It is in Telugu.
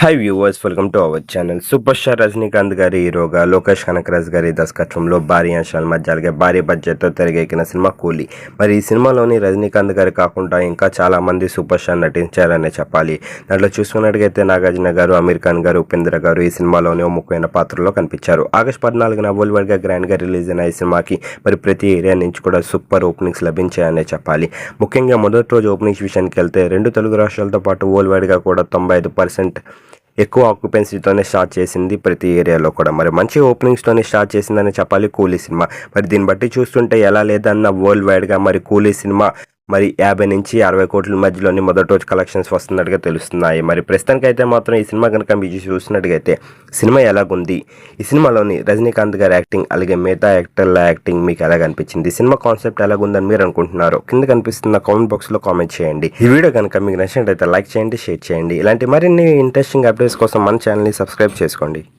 Hi viewers, welcome to our channel. Super star Rajinikanth గారి హీరోగా లోకేష్ కనకరాజ్ గారి దర్శకత్వంలో భారీ అంశాల మధ్య అలాగే భారీ బడ్జెట్తో తెరకెక్కిన సినిమా కూలీ. మరి ఈ సినిమాలోని రజనీకాంత్ గారు కాకుండా ఇంకా చాలామంది సూపర్ స్టార్ నటించారనే చెప్పాలి. దాంట్లో చూసుకున్నట్టుగైతే నాగార్జున గారు, అమీర్ ఖాన్ గారు, ఉపేంద్ర గారు ఈ సినిమాలోని ఓ ముఖ్యమైన పాత్రలో కనిపించారు. ఆగస్టు 14న వరల్డ్ గ్రాండ్గా రిలీజ్ అయిన ఈ సినిమాకి మరి ప్రతి ఏరియా నుంచి కూడా సూపర్ ఓపెనింగ్స్ లభించాయనే చెప్పాలి. ముఖ్యంగా మొదటి రోజు ఓపెనింగ్స్ విషయానికి వెళ్తే 2 తెలుగు రాష్ట్రాలతో పాటు వరల్డ్ వైడ్గా కూడా 95% ఎక్కువ ఆక్యుపెన్సీతోనే స్టార్ట్ చేసింది ప్రతి ఏరియాలో కూడా. మరి మంచి ఓపెనింగ్స్తోనే స్టార్ట్ చేసిందని చెప్పాలి కూలీ సినిమా. మరి దీన్ని బట్టి చూస్తుంటే ఎలా లేదన్న వరల్డ్ వైడ్గా మరి కూలీ సినిమా మరి 50 నుంచి 60 కోట్ల మధ్యలోని మొదటి రోజు కలెక్షన్స్ వస్తున్నట్టుగా తెలుస్తున్నాయి. మరి ప్రస్తుతానికైతే మాత్రం ఈ సినిమా కనుక మీరు చూసినట్టుగైతే సినిమా ఎలాగుంది, ఈ సినిమాలోని రజనీకాంత్ గారి యాక్టింగ్ అలాగే మిగతా యాక్టర్ల యాక్టింగ్ మీకు ఎలా కనిపించింది, ఈ సినిమా కాన్సెప్ట్ ఎలాగుందని మీరు అనుకుంటున్నారు కింద కనిపిస్తున్న కామెంట్ బాక్స్లో కామెంట్ చేయండి. ఈ వీడియో కనుక మీకు నచ్చినట్లయితే లైక్ చేయండి, షేర్ చేయండి. ఇలాంటి మరిన్ని ఇంట్రెస్టింగ్ అప్డేట్స్ కోసం మన ఛానల్ని సబ్స్క్రైబ్ చేసుకోండి.